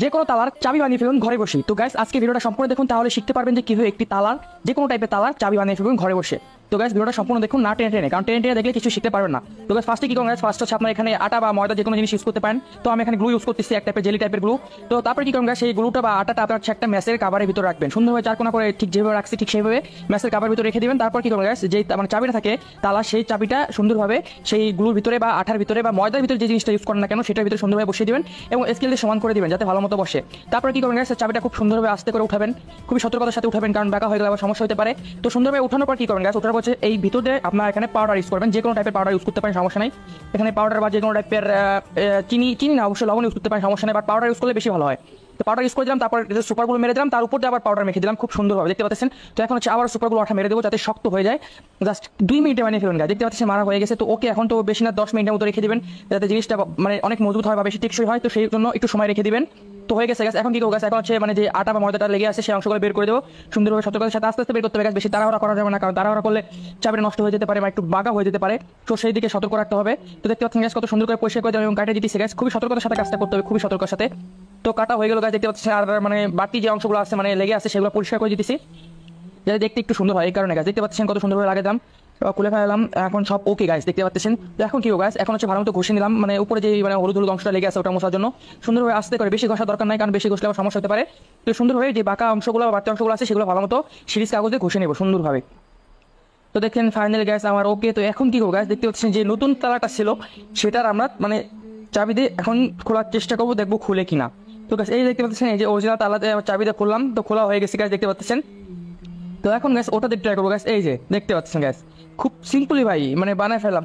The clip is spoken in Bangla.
যে কোনো তালার চাবি বানিয়ে ফেলুন ঘরে বসে। তো গাইস আজকে ভিডিওটা সম্পূর্ণ দেখুন, তাহলে শিখতে পারবেন যে কিভাবে একটি তালার যে কোনো টাইপের তালার চাবি বানিয়ে ফেলুন ঘরে বসে। তো গাইস ভিডিওটা সম্পূর্ণ দেখুন, না টেনে টেনে, কারণ টেনে টেনে দেখলে কিছু শিখতে পারবেন না। তো গাইস ফার্স্টে কি করুন গাইস, ফার্স্ট হচ্ছে আপনার এখানে আটা বা ময়দা যে কোনো জিনিস ইউজ করতে পারেন। তো আমি এখানে গ্লু ইউজ করতেছি, এক টাইপের জেলি টাইপের গ্লু। তো তারপরে কি করুন গাইস, সেই গ্লুটা বা আটাটা আপনার একটা ম্যাসের কাভারের ভিতরে রাখবেন, সুন্দরভাবে চারকোনা করে ঠিক যেভাবে রাখছি ঠিক সেইভাবে ম্যাসের কাভারের ভিতরে রেখে দিবেন। তারপর কি করুন গাইস, যেই মানে চাবিটা থাকে তালা, সেই চাবিটা সুন্দরভাবে সেই গ্লুর ভিতরে বা আঠার ভিতরে বা ময়দার ভিতরে যে জিনিসটা ইউজ করেন না কেন সেটার ভিতরে সুন্দরভাবে বসিয়ে দিবেন এবং স্কেল দিয়ে সমান করে দিবেন যাতে ভালো মতো বসে। তারপরে কি করবেন গাইস, চাবিটা খুব সুন্দরভাবে আস্তে করে উঠাবেন, খুবই সতর্কতার সাথে উঠাবেন, কারণ বাঁকা হয়ে গেলে আবার সমস্যা হতে পারে। তো সুন্দরভাবে উঠানোর পর কি করবেন গাইস, ওঠার পর এই ভিতরে আপনার এখানে পাউডার ইউজ করবেন, যে কোনো টাইপের পাউডার ইউজ করতে পারেন, সমস্যা নাই। এখানে পাউডার বা যে কোনো টাইপের চিনি চিনি না, অবশ্যই লবণ ইউজ করতে পারেন, সমস্যা নেই, বাট পাউডার ইউজ করলে বেশি ভালো হয়। তো পাউডার ইউজ করে দিলাম, তারপর সুপারগুলো মেরে দিলাম, তার উপর দিয়ে আবার পাউডার মেখে দিলাম খুব সুন্দরভাবে, দেখতে পাচ্ছেন। তো এখন হচ্ছে আবার সুপারগুলো আঠা মেরে দেবো যাতে শক্ত হয়ে যায়। জাস্ট 2 মিনিটে বানিয়ে ফেলুন গাইস, দেখতে পাচ্ছেন মারা হয়ে গেছে। তো ওকে, এখন তো বেশি না 10 মিনিটের মতো রেখে দিবেন যাতে জিনিসটা মানে অনেক মজবুত হয় বা বেশি টেকসই হয়, তো সেই জন্য একটু সময় রেখে দিবেন। তো হয়ে গেছে গাছ। এখন কি করবো গাছ, এখন হচ্ছে মানে যে আটা বা ময়দাটা লেগে আছে সেই অংশগুলো বের করে দেবো সুন্দরভাবে, সতর্কতার সাথে আস্তে আস্তে বের করতে হবে গাছ, বেশি তাড়াহুড়া করা যাবে না, কারণ তাড়াহুড়া করলে চাবিটা নষ্ট হয়ে যেতে পারে বা একটু বাঁকা হয়ে যেতে পারে। তো সেই দিকে সতর্ক রাখতে হবে। তো দেখতে পাচ্ছেন গ্যাস কত সুন্দর করে পরিষ্কার করে দেবেন এবং কাটে দিতেছে গ্যাস, খুবই সতর্কতার সাথে কাজটা করতে হবে, খুবই সতর্কতার সাথে। তো কাটা হয়ে গেল গাছ, দেখতে পাচ্ছেন। আর মানে বাকি যে অংশগুলো আছে মানে লেগে আছে সেগুলো পরিষ্কার করে দিতেছি যাতে দেখতে একটু সুন্দর হয়, এই কারণে গাছ দেখতে পাচ্ছেন কত সুন্দরভাবে লাগিয়ে দিলাম, খুলে ফেলাম। এখন সব ওকে গাছ, দেখতে পাচ্ছেন। তো এখন কি গাছ, এখন হচ্ছে ভালো মতো ঘষে নিলাম, মানে উপরে যে মানে হলুদ হলুদ অংশটা লেগে আছে ওটা মোছার জন্য সুন্দরভাবে আস্তে করে, বেশি ঘষা দরকার নাই, কারণ বেশি ঘষলে আবার সমস্যা হতে পারে। তো সুন্দরভাবে যে বাঁকা অংশগুলো বা বাড়তি অংশগুলো আছে সেগুলো ভালো মতো সিরিজ কাগজে ঘষে নেবো সুন্দরভাবে। তো দেখেন ফাইনাল গ্যাস আমার ওকে। তো এখন কি করবো গ্যাস, দেখতে পাচ্ছেন যে নতুন তালাটা ছিল সেটার আমরা মানে চাবি দিয়ে এখন খোলার চেষ্টা করবো, দেখবো খুলে কিনা। তো গ্যাস এই দেখতে পাচ্ছেন, এই যে অরিজিনাল তালাতে চাবি দিয়ে খুললাম, তো খোলা হয়ে গেছে গ্যাস, দেখতে পাচ্ছেন। তো এখন গ্যাস ওটা দিয়ে ট্রাই করবো গ্যাস, এই যে দেখতে পাচ্ছেন গ্যাস, খুব সিম্পলি ভাই মানে বানায় ফেললাম।